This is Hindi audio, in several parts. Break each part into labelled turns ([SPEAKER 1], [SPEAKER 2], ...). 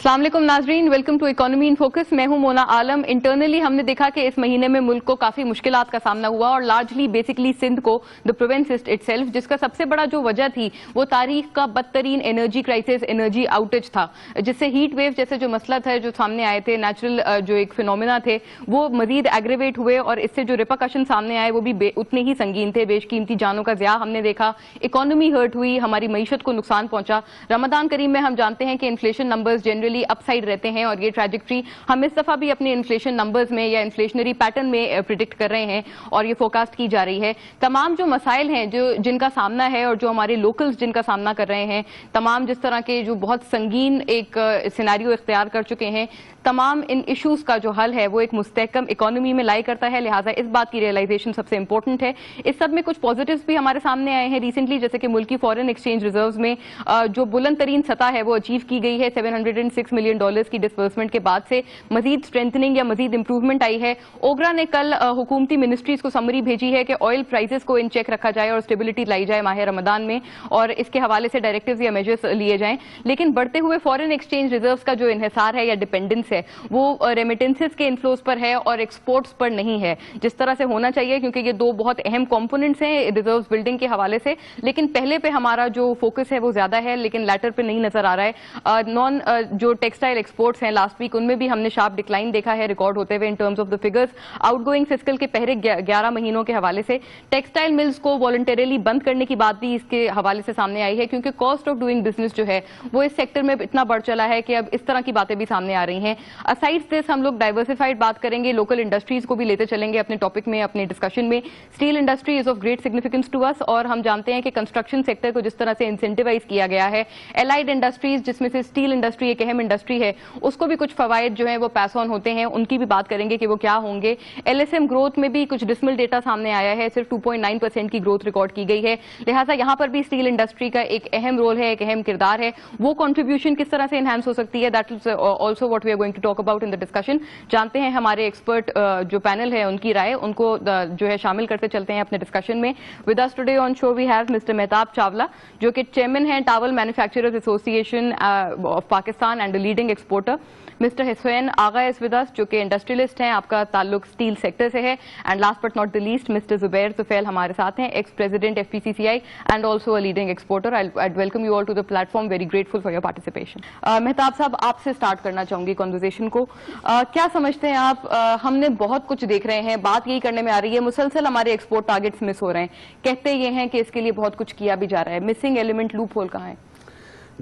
[SPEAKER 1] अस्सलाम वालेकुम नाजरीन, welcome to economy in focus. मैं हूं मोना आलम। इंटरनली हमने देखा कि इस महीने में मुल्क को काफी मुश्किलात का सामना हुआ और लार्जली बेसिकली सिंध को द प्रोविंस इटसेल्फ, जिसका सबसे बड़ा जो वजह थी वो तारीख का बदतरीन एनर्जी क्राइसिस, एनर्जी आउटेज था, जिससे हीट वेव जैसे जो मसला था जो सामने आए थे, नेचुरल जो एक फिनोमिना थे, वो मजीद एग्रेवेट हुए और इससे जो रिपरकशन सामने आए वो भी उतने ही संगीन थे। बेशकीमती जानों का ज़िया हमने देखा, इकोनॉमी हर्ट हुई, हमारी मईशत को नुकसान पहुंचा। रमजान करीम में हम जानते हैं कि इन्फ्लेशन नंबर्स जनरली अपसाइड रहते हैं और ये ट्रैजेक्टरी हम इस दफा भी अपने इन्फ्लेशन नंबर्स में या इन्फ्लेशनरी पैटर्न में प्रिडिक्ट कर रहे हैं और ये फोरकास्ट की जा रही है। तमाम जो मसाइल हैं जो जिनका सामना है और जो हमारे लोकल्स जिनका सामना कर रहे हैं, तमाम जिस तरह के जो बहुत संगीन एक सिनेरियो इख्तियार कर चुके हैं, तमाम इन इश्यूज का जो हल है वो एक मुस्तहकम इकोनॉमी में लाई करता है। लिहाजा इस बात की रियलाइजेशन सबसे इंपॉर्टेंट है। इस सब में कुछ पॉजिटिव्स भी हमारे सामने आए हैं रिसेंटली, जैसे कि मुल्की फॉरेन एक्सचेंज रिजर्व्स में जो बुलंद तरीन सतह है वो अचीव की गई है। $706 मिलियन की डिसबर्समेंट के बाद से मजीद स्ट्रेंथनिंग या मजीद इंप्रूवमेंट आई है। ओगरा ने कल हुकूमती मिनिस्ट्रीज को समरी भेजी है कि ऑयल प्राइसेस को इन चेक रखा जाए और स्टेबिलिटी लाई जाए माह रमदान में, और इसके हवाले से डायरेक्टिव्स या मेजर्स लिए जाएं। लेकिन बढ़ते हुए फॉरेन एक्सचेंज रिजर्व्स का जो इन्हिसार है या डिपेंडेंस है वो रेमिटेंसेस के इनफ्लोज पर है और एक्सपोर्ट्स पर नहीं है, जिस तरह से होना चाहिए, क्योंकि ये दो बहुत अहम कंपोनेंट्स हैं रिजर्व्स बिल्डिंग के हवाले से। लेकिन पहले पे हमारा जो फोकस है वो ज्यादा है, लेकिन लैटर पे नहीं नजर आ रहा है। नॉन जो टेक्सटाइल एक्सपोर्ट्स हैं लास्ट वीक, उनमें भी हमने शार्प डिक्लाइन देखा है रिकॉर्ड होते हुए in terms of the figures. Outgoing fiscal के पहले 11 महीनों के हवाले से टेक्सटाइल मिल्स को वॉलंटरीली बंद करने की बात भी इसके हवाले से सामने आई है, क्योंकि कॉस्ट ऑफ डूइंग बिजनेस जो है वो इस सेक्टर में इतना बढ़ चला है कि अब इस तरह की बातें भी सामने आ रही हैं। असाइड दिस हम लोग डाइवर्सिफाइड बात करेंगे, लोकल इंडस्ट्रीज को भी लेते चलेंगे अपने टॉपिक में, अपने डिस्कशन में। Steel industry is of great significance to us, और हम जानते हैं कि कंस्ट्रक्शन सेक्टर को जिस तरह से इंसेंटिवाइज किया गया है, एलाइड इंडस्ट्रीज जिसमें से स्टील इंडस्ट्री एक अहम इंडस्ट्री है, उसको भी कुछ फवायद जो है वो पास ऑन होते हैं, उनकी भी बात करेंगे कि वो क्या होंगे। एलएसएम ग्रोथ में भी कुछ डिसमल डेटा सामने आया है, सिर्फ 2.9% की ग्रोथ रिकॉर्ड की गई है। लिहाजा यहां पर भी स्टील इंडस्ट्री का एक अहम रोल है, एक अहम किरदार है। वो कंट्रीब्यूशन किस तरह से एनहांस हो सकती है, that is also what we are going to talk about in the discussion. जानते हैं हमारे एक्सपर्ट जो पैनल है उनकी राय, उनको जो है शामिल करते चलते हैं अपने डिस्कशन में। With us today on show we have mister Mehtab Chawla, जो कि चेयरमैन हैं towel manufacturers association of Pakistan and leading exporter. Mister Hussain Agha is with us, जो कि इंडस्ट्रियलिस्ट हैं, आपका ताल्लुक स्टील सेक्टर से है। And last but not the least mister Zubair Tufail हमारे साथ हैं, ex president FPCCI and also a leading exporter. I welcome you all to the platform, very grateful for your participation. Mehtab साहब, आपसे स्टार्ट करना चाहूंगी कॉन्वर्जेशन को। क्या समझते हैं आप, हमने बहुत कुछ देख रहे हैं, बात यही करने में आ रही है, मुसलसल हमारे एक्सपोर्ट टारगेट्स मिस हो रहे हैं, कहते ये हैं कि इसके लिए बहुत कुछ किया भी जा रहा है, मिसिंग एलिमेंट लूप होल कहाँ है?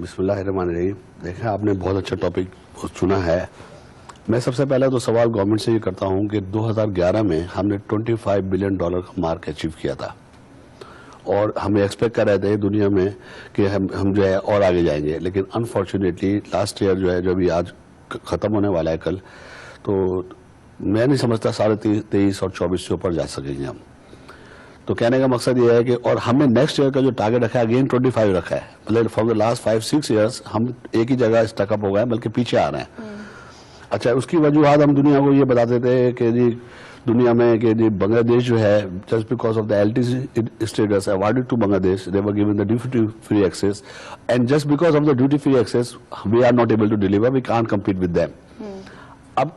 [SPEAKER 2] बिस्मिल्लाहिर्रहमानिर्रहीम। देखें, आपने बहुत अच्छा टॉपिक चुना है। मैं सबसे पहले तो सवाल गवर्नमेंट से ये करता हूं कि 2011 में हमने $25 बिलियन का मार्क अचीव किया था और हम एक्सपेक्ट कर रहे थे दुनिया में कि हम जो है और आगे जाएंगे, लेकिन अनफॉर्चुनेटली लास्ट ईयर जो है, जो अभी आज खत्म होने वाला है कल, तो मैं नहीं समझता 23.5 और 24 से ऊपर जा सकेंगे हम। तो कहने का मकसद ये है कि, और हमने नेक्स्ट ईयर का जो टारगेट रखा है अगेन 25 रखा है, मतलब फॉर द लास्ट 5-6 ईयर्स हम एक ही जगह स्टकअप हो गए, बल्कि पीछे आ रहे हैं। अच्छा, उसकी वजूहत हम दुनिया को ये बताते थे कि जी दुनिया में कि जी बांग्लादेश जो है, just because of the LTC status awarded to Bangladesh, they were given the duty free access, and just because of the duty free access we are not able to deliver, we can't compete with them. अब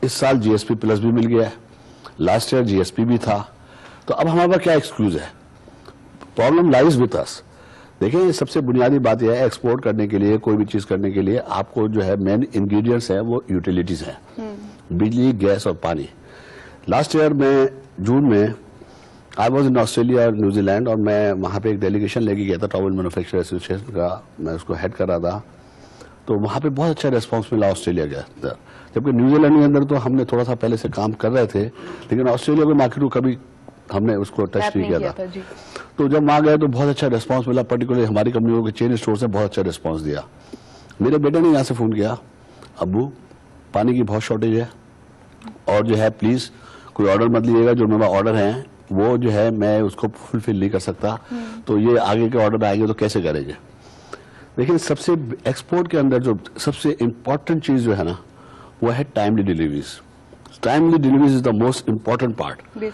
[SPEAKER 2] इस साल जीएसपी प्लस भी मिल गया है, लास्ट ईयर जीएसपी भी था, तो अब हमारे पास क्या एक्सक्यूज है? Problem lies with us. देखिए, सबसे बुनियादी बात यह है, एक्सपोर्ट करने के लिए, कोई भी चीज करने के लिए आपको जो है मेन इंग्रेडिएंट्स है वो यूटिलिटीज है, बिजली, गैस और पानी। लास्ट ईयर में जून में आई वॉज इन ऑस्ट्रेलिया और न्यूजीलैंड, और मैं वहां पे एक डेलीगेशन लेके गया था टावल मैन्युफैक्चरर एसोसिएशन का, मैं उसको हेड कर रहा था। तो वहां पे बहुत अच्छा रेस्पॉन्स मिला ऑस्ट्रेलिया के अंदर, जबकि न्यूजीलैंड के अंदर तो हमने थोड़ा सा पहले से काम कर रहे थे, लेकिन ऑस्ट्रेलिया के मार्केट को कभी हमने उसको टच नहीं किया था। तो जब वहां गए तो बहुत अच्छा रिस्पांस मिला, पर्टिकुलरली हमारी कंपनियों के चेन स्टोर से बहुत अच्छा रिस्पांस दिया। मेरे बेटे ने यहाँ से फोन किया, अब्बू पानी की बहुत शॉर्टेज है और जो है प्लीज कोई ऑर्डर मत लीजिएगा, जो मेरा ऑर्डर है वो जो है मैं उसको फुलफिल नहीं कर सकता, तो ये आगे के ऑर्डर आएंगे तो कैसे करेंगे। लेकिन सबसे एक्सपोर्ट के अंदर जो सबसे इंपॉर्टेंट चीज जो है ना, वो है timely deliveries. Timely delivery is the most important part.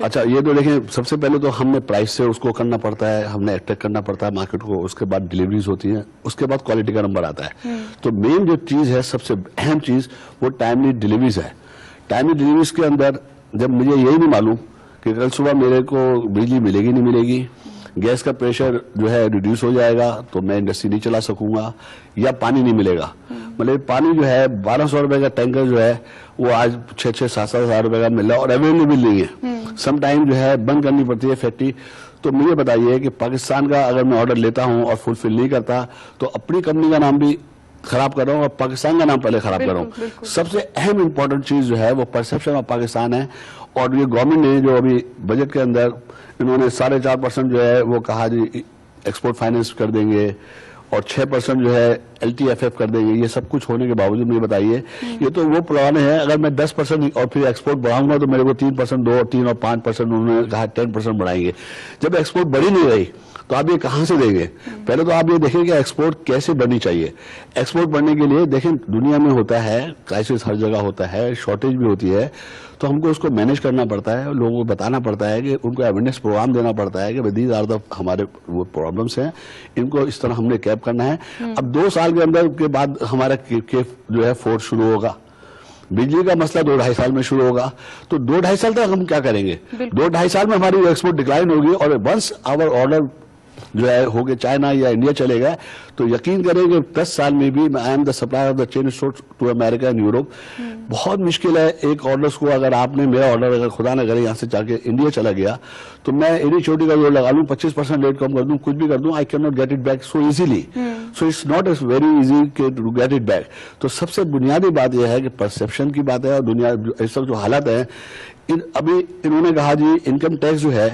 [SPEAKER 2] अच्छा, ये तो देखें, सबसे पहले तो हमने प्राइस से उसको करना पड़ता है, हमने अट्रैक्ट करना पड़ता है मार्केट को, उसके बाद डिलीवरीज होती है, उसके बाद क्वालिटी का नंबर आता है। तो मेन जो चीज है, सबसे अहम चीज, वो टाइमली डिलीवरीज है। टाइमली डिलीवरीज के अंदर जब मुझे यही नहीं मालूम कि कल सुबह मेरे को बिजली मिलेगी नहीं मिलेगी, गैस का प्रेशर जो है रिड्यूस हो जाएगा तो मैं इंडस्ट्री नहीं चला सकूंगा, या पानी नहीं मिलेगा। मतलब पानी जो है 1200 रुपए का टैंकर जो है वो आज 6-7 हज़ार रुपए का मिल रहा है और अवेलेबल नहीं है। सम टाइम जो है बंद करनी पड़ती है फैक्ट्री। तो मुझे बताइए कि पाकिस्तान का अगर मैं ऑर्डर लेता हूं और फुलफिल नहीं करता तो अपनी कंपनी का नाम भी खराब कर रहा हूं और पाकिस्तान का नाम पहले खराब कर रहा हूं। सबसे अहम इंपॉर्टेंट चीज जो है वो परसेप्शन ऑफ पाकिस्तान है। और ये गवर्नमेंट ने जो अभी बजट के अंदर इन्होंने 4.5% जो है वो कहा जी एक्सपोर्ट फाइनेंस कर देंगे और 6% जो है LTFF कर देंगे। ये सब कुछ होने के बावजूद मुझे बताइए, ये तो वो प्लान है, अगर मैं 10% और फिर एक्सपोर्ट बढ़ाऊंगा तो मेरे को 3%, 2 और 3 और 5% उन्होंने कहा 10% बढ़ाएंगे। जब एक्सपोर्ट बढ़ी नहीं रही तो आप ये कहां से देंगे? पहले तो आप ये देखें कि एक्सपोर्ट कैसे बढ़नी चाहिए। एक्सपोर्ट बढ़ने के लिए देखें, दुनिया में होता है क्राइसिस, हर जगह होता है, शॉर्टेज भी होती है, तो हमको उसको मैनेज करना पड़ता है, लोगों को बताना पड़ता है कि उनको अवेयरनेस प्रोग्राम देना पड़ता है कि दीज आर द हमारे वो प्रॉब्लम्स हैं, इनको इस तरह हमने कैप करना है। अब 2 साल के अंदर के बाद हमारा केफ जो है फोर्स शुरू होगा। बिजली का मसला 2-2.5 साल में शुरू होगा, तो 2-2.5 साल तक हम क्या करेंगे? 2-2.5 साल में हमारी एक्सपोर्ट डिक्लाइन होगी और वंस आवर ऑर्डर जो है हो गए चाइना या इंडिया चलेगा तो यकीन करें कि 10 साल में भी I am the supplier of the chain store to America and Europe. बहुत मुश्किल है एक ऑर्डर्स को, अगर आपने मेरा ऑर्डर अगर खुदा ना करे यहाँ से जाके इंडिया चला गया तो मैं एनी छोटी का जोर लगा लूं, 25% रेट कम कर दूं, कुछ भी कर दूं, I can not get it back so easily. So it's not as very easy to get it back. तो सबसे बुनियादी बात यह है कि परसेप्शन की बात है और दुनिया इस वक्त जो हालात है, अभी इन्होंने कहा जी इनकम टैक्स जो है,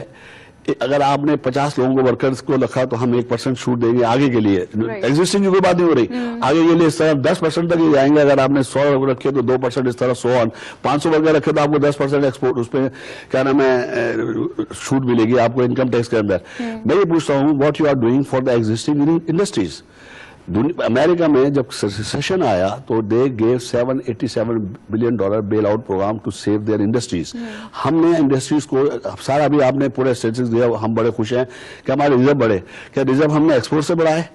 [SPEAKER 2] अगर आपने 50 लोगों को वर्कर्स को रखा तो हम 1% छूट देंगे आगे के लिए। एग्जिस्टिंग की कोई बात नहीं हो रही, आगे के लिए इस तरह 10% तक ही जाएंगे। अगर आपने 100 रखे तो 2% इस तरह 100 500 वर्कर रखे तो आपको 10% एक्सपोर्ट उस पर क्या नाम है छूट मिलेगी आपको इनकम टैक्स के अंदर। मैं ये पूछता हूँ what you are doing for the existing industries. America में जब सेशन आया तो they gave $787 billion bail out program to save their industries. हमने इंडस्ट्रीज को सारा भी आपने पूरे स्टेटिस्टिक्स दिया, हम बड़े खुश हैं कि हमारे रिजर्व बढ़े। क्या रिजर्व हमने एक्सपोर्ट से बढ़ाए?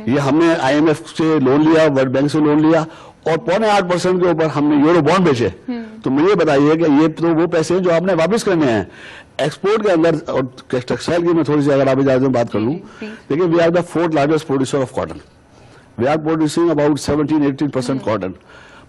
[SPEAKER 2] ये हमने IMF से लोन लिया, वर्ल्ड बैंक से लोन लिया और 0.8% के ऊपर हमने यूरो बॉन्ड बेचे। तो मुझे बताइए कि ये तो वो पैसे हैं जो आपने वापस करने हैं एक्सपोर्ट के अंदर। और टेक्सटाइल की मैं थोड़ी सी अगर आप इजाजत में बात कर लूं, देखिए we are the 4th largest producer of cotton. We are producing about 17-18% cotton,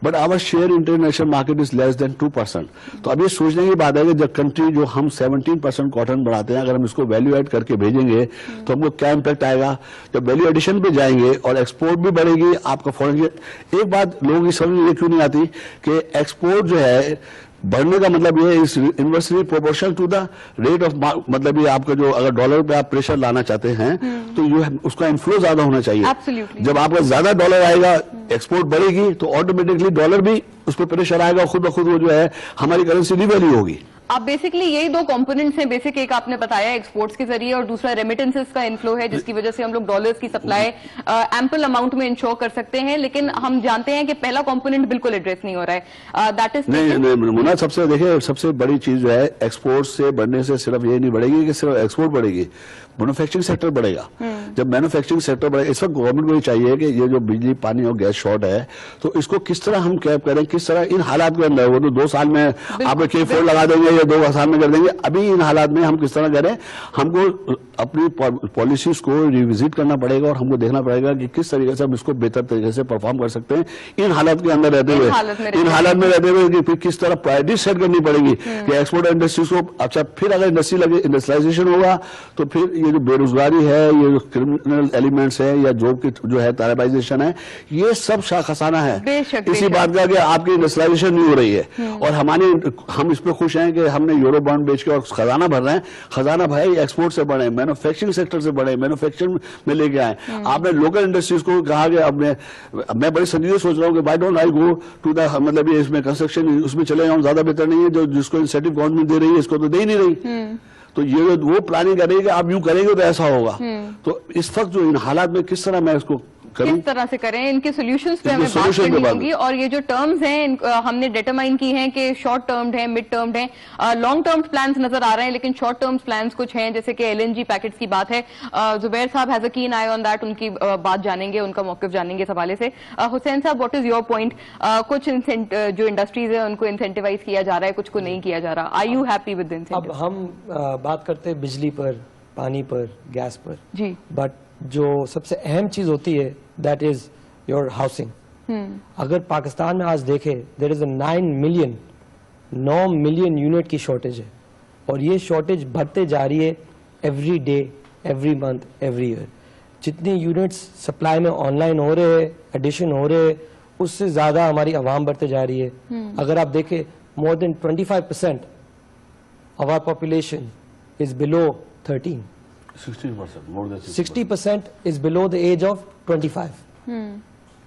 [SPEAKER 2] but our share in international market is less than 2%. तो अब ये सोचने की बात है कि जब कंट्री जो हम 17% कॉटन बढ़ाते हैं, अगर हम इसको वैल्यू ऐड करके भेजेंगे तो हमको क्या इम्पैक्ट आएगा? जब वैल्यू एडिशन पे जाएंगे और एक्सपोर्ट भी बढ़ेगी आपका फॉरेन। एक बात लोगों की समझ में ये क्यों नहीं आती कि एक्सपोर्ट जो है बढ़ने का मतलब ये इस inversely proportional to the rate of, मतलब ये आपका जो अगर डॉलर पे आप प्रेशर लाना चाहते हैं तो ये उसका इन्फ्लो ज्यादा होना चाहिए।
[SPEAKER 1] Absolutely.
[SPEAKER 2] जब आपका ज्यादा डॉलर आएगा एक्सपोर्ट बढ़ेगी तो ऑटोमेटिकली डॉलर भी उस पर प्रेशर आएगा, खुद ब खुद वो जो है हमारी करेंसी डिवैल्यू होगी।
[SPEAKER 1] आप बेसिकली यही 2 कंपोनेंट्स हैं बेसिक, एक आपने बताया एक्सपोर्ट्स के जरिए और दूसरा रेमिटेंसेस का इनफ्लो है जिसकी वजह से हम लोग डॉलर्स की सप्लाई एम्पल अमाउंट में इंश्योर कर सकते हैं। लेकिन हम जानते हैं कि पहला कंपोनेंट बिल्कुल एड्रेस नहीं हो रहा है, दैट इज
[SPEAKER 2] नहीं मुना। सबसे देखिए सबसे बड़ी चीज जो है एक्सपोर्ट से बढ़ने से सिर्फ ये नहीं बढ़ेगी कि सिर्फ एक्सपोर्ट बढ़ेगी, मैन्युफैक्चरिंग सेक्टर बढ़ेगा। जब मैन्युफैक्चरिंग सेक्टर बढ़ेगा, इस वक्त गवर्नमेंट को ये चाहिए कि ये जो बिजली पानी और गैस शॉर्ट है तो इसको किस तरह हम कैप करें, किस तरह इन हालात के अंदर। वो तो 2 साल में आप K4 लगा देंगे या 2 साल में कर देंगे। अभी इन हालात में हम किस तरह करें, हमको अपनी पॉलिसीज को रिविजिट करना पड़ेगा और हमको देखना पड़ेगा कि किस तरीके से हम इसको बेहतर तरीके से परफॉर्म कर सकते हैं इन हालात के अंदर रहते हुए, इन हालात में रहते हुए कि फिर किस तरह प्रायोरिटी सेट करनी पड़ेगी कि एक्सपोर्ट इंडस्ट्रीज को। अच्छा, फिर अगर इंडस्ट्री लगे इंडस्ट्रियलाइजेशन होगा तो फिर ये जो बेरोजगारी है, ये जो क्रिमिनल एलिमेंट्स है या जॉब की जो है तालिबाइजेशन है, ये सब खसाना है इसी बात का कि आपकी इंडस्ट्रियलाइजेशन नहीं हो रही है। और हम इस पर खुश हैं कि हमने यूरो बॉन्ड बेच के और खजाना भर रहे हैं। खजाना भाई एक्सपोर्ट से बढ़े, मैन्युफैक्चरिंग सेक्टर से बढ़े, मैन्युफैक्चरिंग में लेके आए। आपने लोकल इंडस्ट्रीज को कहा कि मैं बड़ी संजीदे सोच रहा हूँ कि why don't I go to the, मतलब ये इसमें कंस्ट्रक्शन उसमें चले जाऊँ, ज्यादा बेहतर नहीं है? जो जिसको इंसेंटिव गवर्नमेंट दे रही है इसको तो दे ही नहीं रही। तो ये वो प्लानिंग करेगी कि आप यूं करेंगे तो ऐसा होगा। तो इस वक्त जो इन हालात में किस तरह मैं इसको
[SPEAKER 1] किस तरह से करें, इनके सॉल्यूशंस पे हमें बात करनी होगी। और ये जो टर्म्स हैं हमने डिटरमाइन की हैं कि शॉर्ट टर्म्ड है, मिड टर्म्ड है, लॉन्ग टर्म प्लान्स नजर आ रहे हैं, लेकिन शॉर्ट टर्म प्लान्स कुछ हैं, जैसे कि एलएनजी पैकेट्स की बात है। जुबैर साहब हैज अ कीन आई ऑन दैट, उनकी बात जानेंगे, उनका मौकिफ जानेंगे इस हवाले से। हुसैन साहब, व्हाट इज योर पॉइंट? कुछ जो इंडस्ट्रीज है उनको इंसेंटिवाइज किया जा रहा है, कुछ को नहीं किया जा रहा। Are you happy with the incentive?
[SPEAKER 3] अब हम बात करते हैं बिजली पर, पानी पर, गैस पर
[SPEAKER 1] जी,
[SPEAKER 3] बट जो सबसे अहम चीज होती है दैट इज योर हाउसिंग। अगर पाकिस्तान में आज देखें there is a 9 million unit की शॉर्टेज है और ये शॉर्टेज बढ़ते जा रही है every day, every month, every year. जितनी यूनिट्स सप्लाई में ऑनलाइन हो रहे हैं, एडिशन हो रहे हैं, उससे ज्यादा हमारी आवाम बढ़ते जा रही है। अगर आप देखें more than 25% of our population is below 13.
[SPEAKER 2] 60%, more than
[SPEAKER 3] 60% is below the age of 25.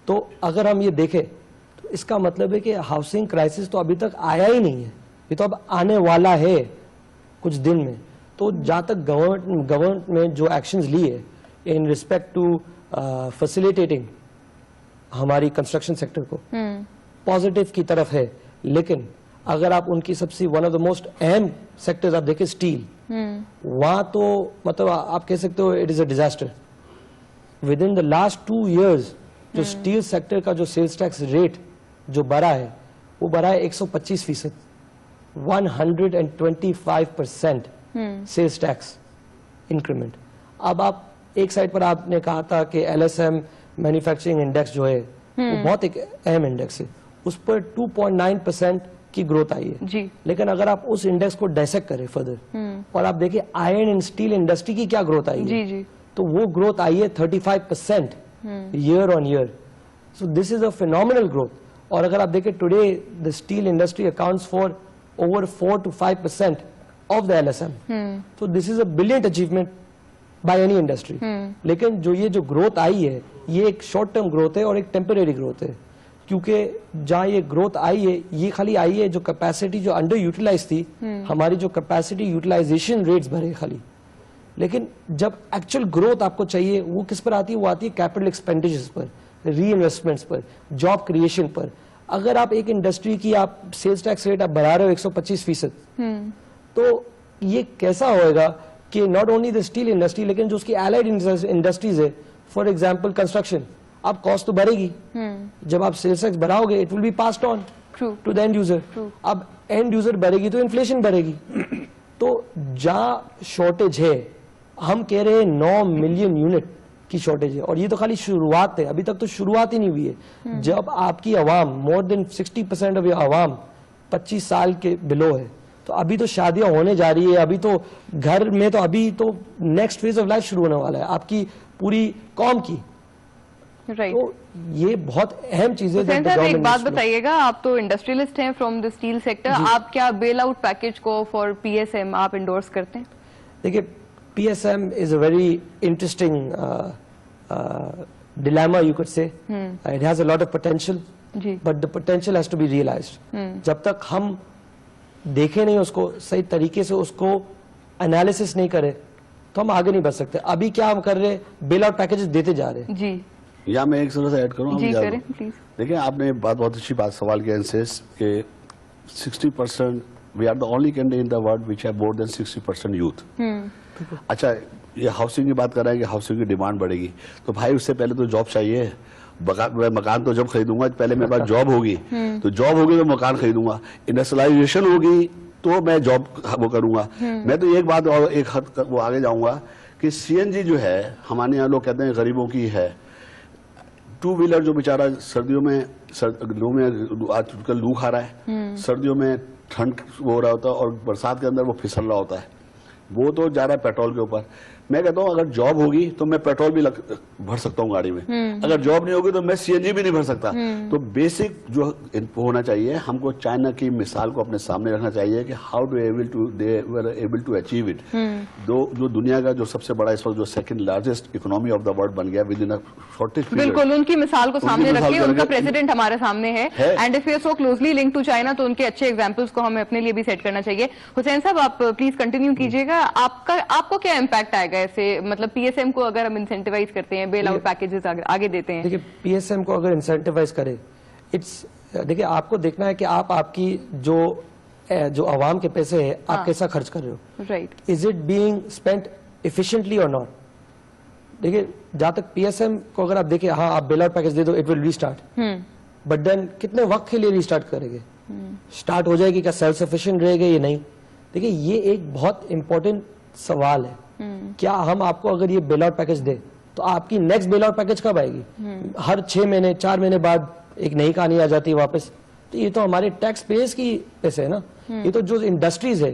[SPEAKER 3] तो अगर हम ये देखें तो इसका मतलब है कि हाउसिंग क्राइसिस तो अभी तक आया ही नहीं है, ये तो अब आने वाला है कुछ दिन में। तो जहां तक गवर्नमेंट ने जो एक्शंस लिए इन रिस्पेक्ट टू फैसिलिटेटिंग हमारी कंस्ट्रक्शन सेक्टर को, पॉजिटिव की तरफ है, लेकिन अगर आप उनकी सबसे वन ऑफ द मोस्ट अहम सेक्टर्स आप देखें स्टील, वहां तो मतलब आप कह सकते हो it is a disaster. With in the last 2 years जो स्टील सेक्टर का जो सेल्स टैक्स रेट जो बढ़ा है वो बढ़ा है 125%, 125% सेल्स टैक्स इंक्रीमेंट। अब आप एक साइड पर आपने कहा था कि LSM मैन्युफैक्चरिंग इंडेक्स जो है वो बहुत एक अहम इंडेक्स है, उस पर 2.9% की ग्रोथ आई है
[SPEAKER 1] जी।
[SPEAKER 3] लेकिन अगर आप उस इंडेक्स को डायसेक्ट करें फर्दर और आप देखिए आयरन एंड स्टील इंडस्ट्री की क्या ग्रोथ आई
[SPEAKER 1] जी
[SPEAKER 3] है,
[SPEAKER 1] जी,
[SPEAKER 3] तो वो ग्रोथ आई है 35% year on year. So this is a phenomenal growth. और अगर आप देखें today the steel industry accounts for over 4 to 5% of the LSM। So this is a brilliant achievement by any industry. लेकिन जो ये जो ग्रोथ आई है ये एक शॉर्ट टर्म ग्रोथ है और एक टेम्परेरी ग्रोथ है, क्योंकि जहां ये ग्रोथ आई है ये खाली आई है जो कैपेसिटी जो अंडर यूटिलाइज थी, हमारी जो कैपेसिटी यूटिलाइजेशन रेट्स भरे खाली। लेकिन जब एक्चुअल ग्रोथ आपको चाहिए वो किस पर आती है? वो आती है कैपिटल एक्सपेंडिचर्स पर, री इन्वेस्टमेंट्स पर, जॉब क्रिएशन पर। अगर आप एक इंडस्ट्री की आप सेल्स टैक्स रेट आप बढ़ा रहे हो 125%, तो ये कैसा होएगा कि not only the steel industry लेकिन जो उसकी एलाइड इंडस्ट्रीज है, फॉर एग्जाम्पल कंस्ट्रक्शन, अब कॉस्ट तो बढ़ेगी। जब आप सेल्स टैक्स बढ़ाओगे it will be passed on to the end user. अब एंड यूजर बढ़ेगी तो इन्फ्लेशन बढ़ेगी। तो जहां शॉर्टेज है, हम कह रहे हैं 9 मिलियन यूनिट की शॉर्टेज है और ये तो खाली शुरुआत है, अभी तक तो शुरुआत ही नहीं हुई है। जब आपकी आवाम मोर देन 60% ऑफ आवाम 25 साल के बिलो है, तो अभी तो शादियां होने जा रही है, अभी तो घर में तो अभी तो नेक्स्ट फेज ऑफ लाइफ शुरू होने वाला है आपकी पूरी कौम की।
[SPEAKER 1] राइट।
[SPEAKER 3] तो ये बहुत अहम चीज है।
[SPEAKER 1] हुसैन साहब, एक बात बताइएगा, आप तो इंडस्ट्रियलिस्ट हैं फ्रॉम द स्टील सेक्टर, आप क्या बेल आउट पैकेज को फॉर PSM आप इंडोर्स करते हैं?
[SPEAKER 3] देखिए, PSM is a very interesting dilemma, you could say. It has a lot of potential, but the potential has to be realized. जब तक हम देखें नहीं उसको सही तरीके से, उसको एनालिसिस नहीं करें, तो हम आगे नहीं बढ़ सकते। अभी क्या हम कर रहे हैं, बेल आउट पैकेजेस देते जा रहे हैं
[SPEAKER 1] जी।
[SPEAKER 2] या मैं एक तरह से ऐड करूँ?
[SPEAKER 1] जी करें प्लीज।
[SPEAKER 2] देखिए, आपने बहुत अच्छी बात सवाल किया इनसे कि 60% we are the only country in the world which have more than 60% youth. अच्छा, ये हाउसिंग की बात कर रहे हैं कि हाउसिंग की डिमांड बढ़ेगी, तो भाई उससे पहले तो जॉब चाहिए। मकान तो जब खरीदूंगा पहले मेरे पास जॉब होगी, तो जॉब होगी तो मकान खरीदूंगा। इंडस्ट्रियलाइजेशन होगी तो मैं जॉब वो करूंगा। मैं तो एक बात और एक हद वो आगे जाऊंगा कि CNG जो है, हमारे यहाँ लोग कहते हैं गरीबों की है। 2 व्हीलर जो बेचारा सर्दियों में आजकल लू खा रहा है, सर्दियों में ठंड हो रहा होता है और बरसात के अंदर वो फिसल रहा होता है, वो तो जा रहा है पेट्रोल के ऊपर। मैं कहता हूँ अगर जॉब होगी तो मैं पेट्रोल भी भर सकता हूँ गाड़ी में, अगर जॉब नहीं होगी तो मैं CNG भी नहीं भर सकता। तो बेसिक जो होना चाहिए, हमको चाइना की मिसाल को अपने सामने रखना चाहिए कि how do they were able to achieve it. जो दुनिया का जो सबसे बड़ा इस वक्त जो second largest economy of the world बन गया within a shortage period.
[SPEAKER 1] बिल्कुल, उनकी मिसाल को सामने रखिए, उनका प्रेसिडेंट हमारे सामने है and if we are so closely linked to China, तो उनके अच्छे एग्जांपल्स को हमें अपने लिए भी सेट करना चाहिए। हुसैन साहब, आप प्लीज कंटिन्यू कीजिएगा। आपको क्या इम्पैक्ट आएगा ऐसे, मतलब पीएसएम को अगर हम इंसेंटिवाइज करते हैं, बेल आउट पैकेजेस आगे देते हैं?
[SPEAKER 3] देखिए, पीएसएम को अगर इंसेंटिवाइज करे, देखिए आपको देखना है कि आप आपकी जो आवाम के पैसे है आप कैसा खर्च कर रहे हो,
[SPEAKER 1] right?
[SPEAKER 3] Is it being spent efficiently और नॉट? देखिए, जहां तक पीएसएम को अगर आप देखिए, हाँ आप बेल आउट पैकेज दे दो, it will restart, but then कितने वक्त के लिए रीस्टार्ट करेंगे? स्टार्ट हो जाएगी, क्या सेल्फ सफिशिएंट रहेगा ये? नहीं। देखिए, ये एक बहुत इंपॉर्टेंट सवाल है। क्या हम आपको अगर ये बेल आउट पैकेज दे तो आपकी नेक्स्ट बेल आउट पैकेज कब आएगी? हर 6 महीने 4 महीने बाद एक नई कहानी आ जाती है वापस। तो ये तो हमारे टैक्स पेयर्स की पैसे है ना, ये तो जो इंडस्ट्रीज है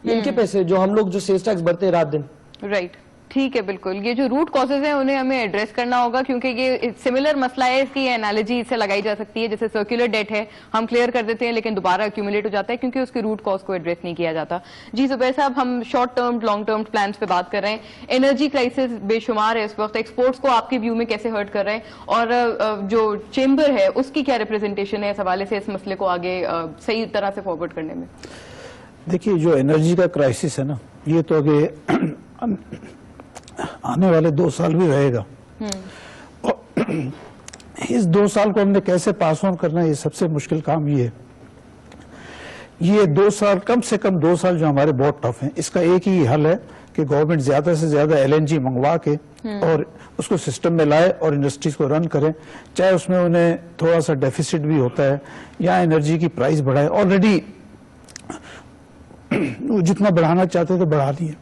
[SPEAKER 3] इनके पैसे, जो हम लोग जो सेल्स टैक्स भरते हैं रात दिन।
[SPEAKER 1] राइट, ठीक है, बिल्कुल। ये जो रूट कॉजेज हैं उन्हें हमें एड्रेस करना होगा, क्योंकि ये सिमिलर मसला है। इसकी एनालॉजी इससे लगाई जा सकती है, जैसे सर्कुलर डेट है, हम क्लियर कर देते हैं लेकिन दोबारा एक्यूमुलेट हो जाता है क्योंकि उसके रूट कॉज को एड्रेस नहीं किया जाता। जी जुबैर साहब, हम short term long term plans पे बात कर रहे हैं। एनर्जी क्राइसिस बेशुमार है इस वक्त, एक्सपोर्ट्स को आपके व्यू में कैसे हर्ट कर रहे हैं, और जो चेंबर है उसकी क्या रिप्रेजेंटेशन है इस हवाले से, इस मसले को आगे सही तरह से फॉरवर्ड करने में?
[SPEAKER 4] देखिए, जो एनर्जी का क्राइसिस है ना, ये तो आगे आने वाले 2 साल भी रहेगा, और इस 2 साल को हमने कैसे पास ऑन करना है, ये सबसे मुश्किल काम ये है। ये 2 साल, कम से कम 2 साल जो हमारे बहुत टफ हैं, इसका एक ही हल है कि गवर्नमेंट ज्यादा से ज्यादा एलएनजी मंगवा के और उसको सिस्टम में लाए और इंडस्ट्रीज को रन करें, चाहे उसमें उन्हें थोड़ा सा डेफिसिट भी होता है या एनर्जी की प्राइस बढ़ाए। ऑलरेडी जितना बढ़ाना चाहते थे बढ़ा दिए।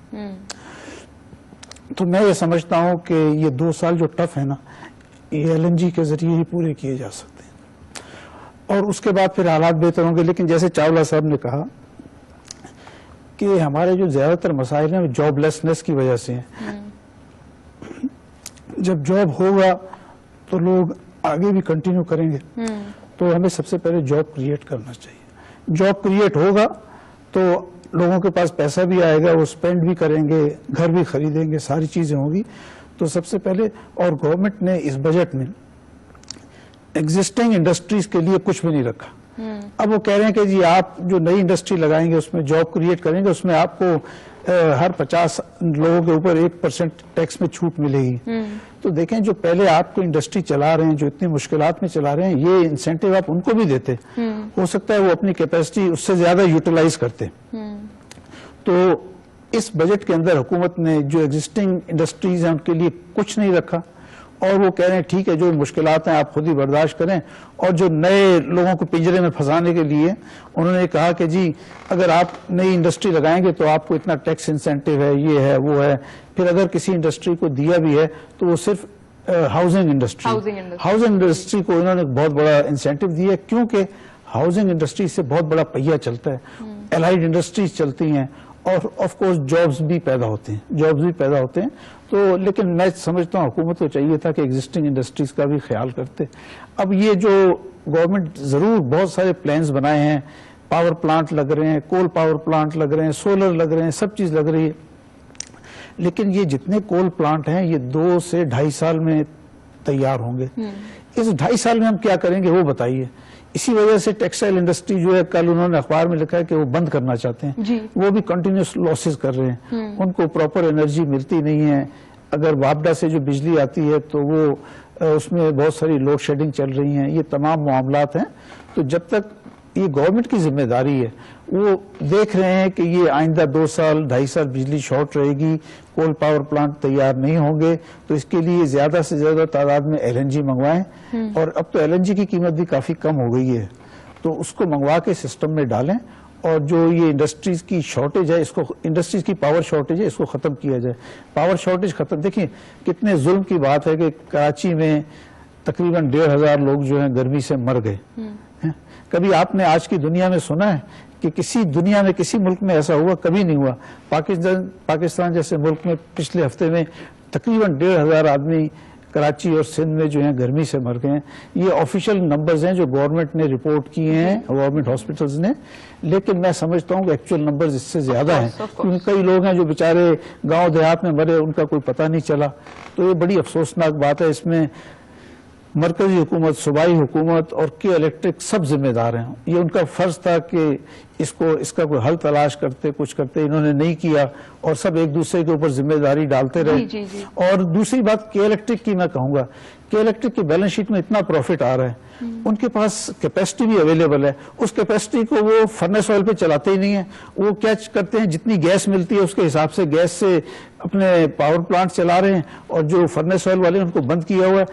[SPEAKER 4] तो मैं ये समझता हूं कि ये 2 साल जो टफ है ना, ये एलएनजी के जरिए ही पूरे किए जा सकते हैं, और उसके बाद फिर हालात बेहतर होंगे। लेकिन जैसे चावला साहब ने कहा कि हमारे जो ज्यादातर मसाइल हैं जॉबलेसनेस की वजह से हैं। जब जॉब होगा तो लोग आगे भी कंटिन्यू करेंगे, तो हमें सबसे पहले जॉब क्रिएट करना चाहिए। जॉब क्रिएट होगा तो लोगों के पास पैसा भी आएगा, वो स्पेंड भी करेंगे, घर भी खरीदेंगे, सारी चीजें होंगी। तो सबसे पहले, और गवर्नमेंट ने इस बजट में एग्जिस्टिंग इंडस्ट्रीज के लिए कुछ भी नहीं रखा। अब वो कह रहे हैं कि जी आप जो नई इंडस्ट्री लगाएंगे उसमें जॉब क्रिएट करेंगे, उसमें आपको हर 50 लोगों के ऊपर 1% टैक्स में छूट मिलेगी। तो देखें, जो पहले आपको इंडस्ट्री चला रहे हैं, जो इतनी मुश्किलात में चला रहे हैं, ये इंसेंटिव आप उनको भी देते, हो सकता है वो अपनी कैपेसिटी उससे ज्यादा यूटिलाइज करते। तो इस बजट के अंदर हुकूमत ने जो एग्जिस्टिंग इंडस्ट्रीज हैं उनके लिए कुछ नहीं रखा, और वो कह रहे हैं ठीक है, जो मुश्किलात हैं आप खुद ही बर्दाश्त करें। और जो नए लोगों को पिंजरे में फंसाने के लिए उन्होंने कहा कि जी अगर आप नई इंडस्ट्री लगाएंगे तो आपको इतना टैक्स इंसेंटिव है, ये है, वो है। फिर अगर किसी इंडस्ट्री को दिया भी है तो वो सिर्फ हाउसिंग इंडस्ट्री को इन्होंने बहुत बड़ा इंसेंटिव दिया, क्योंकि हाउसिंग इंडस्ट्री से बहुत बड़ा पहिया चलता है, एलाइड इंडस्ट्रीज चलती हैं, और ऑफ कोर्स जॉब्स भी पैदा होते हैं। तो लेकिन मैं समझता हूँ हुकूमत को चाहिए था कि एग्जिस्टिंग इंडस्ट्रीज का भी ख्याल करते। अब ये जो गवर्नमेंट जरूर बहुत सारे प्लान्स बनाए हैं, पावर प्लांट लग रहे हैं, कोल पावर प्लांट लग रहे हैं, सोलर लग रहे हैं, सब चीज लग रही है, लेकिन ये जितने कोल प्लांट हैं ये 2 से 2.5 साल में तैयार होंगे। इस 2.5 साल में हम क्या करेंगे वो बताइए। इसी वजह से टेक्सटाइल इंडस्ट्री जो है, कल उन्होंने अखबार में लिखा है कि वो बंद करना चाहते हैं, वो भी कंटिन्यूस लॉसेस कर रहे हैं, उनको प्रॉपर एनर्जी मिलती नहीं है। अगर वापडा से जो बिजली आती है तो वो उसमें बहुत सारी लोड शेडिंग चल रही हैं, ये तमाम मामलात हैं। तो जब तक ये गवर्नमेंट की जिम्मेदारी है, वो देख रहे हैं कि ये आइंदा 2 साल 2.5 साल बिजली शॉर्ट रहेगी, कोल पावर प्लांट तैयार नहीं होंगे, तो इसके लिए ज्यादा से ज्यादा तादाद में एलएनजी मंगवाएं। और अब तो एलएनजी की कीमत भी काफी कम हो गई है, तो उसको मंगवा के सिस्टम में डालें, और जो ये इंडस्ट्रीज की शॉर्टेज है, इसको, इंडस्ट्रीज की पावर शॉर्टेज है, इसको खत्म किया जाए। पावर शॉर्टेज खत्म, देखिए कितने जुल्म की बात है कि कराची में तकरीबन 1,500 लोग जो हैं गर्मी से मर गए। कभी आपने आज की दुनिया में सुना है कि किसी दुनिया में किसी मुल्क में ऐसा हुआ? कभी नहीं हुआ। पाकिस्तान जैसे मुल्क में पिछले हफ्ते में तकरीबन 1,500 आदमी कराची और सिंध में जो है गर्मी से मर गए हैं। ये ऑफिशियल नंबर्स हैं जो गवर्नमेंट ने रिपोर्ट किए हैं, गवर्नमेंट हॉस्पिटल्स ने, लेकिन मैं समझता हूँ कि एक्चुअल नंबर्स इससे ज्यादा हैं, क्योंकि कई लोग हैं जो बेचारे गांव देहात में मरे, उनका कोई पता नहीं चला। तो ये बड़ी अफसोसनाक बात है। इसमें मरकजी हुकूमत, सूबाई हुकूमत और के इलेक्ट्रिक सब जिम्मेदार हैं। ये उनका फर्ज था कि इसका कोई हल तलाश करते, कुछ करते, इन्होंने नहीं किया और सब एक दूसरे के ऊपर जिम्मेदारी डालते रहे।
[SPEAKER 1] जी, जी।
[SPEAKER 4] और दूसरी बात के इलेक्ट्रिक की मैं कहूंगा कि इलेक्ट्रिक की बैलेंस शीट में इतना प्रॉफिट आ रहा है, उनके पास कैपेसिटी भी अवेलेबल है, उस कैपेसिटी को वो फर्नेस ऑयल पे चलाते ही नहीं है। वो क्या करते हैं, जितनी गैस मिलती है उसके हिसाब से गैस से अपने पावर प्लांट चला रहे हैं, और जो फर्नेस ऑयल वाले उनको बंद किया हुआ है।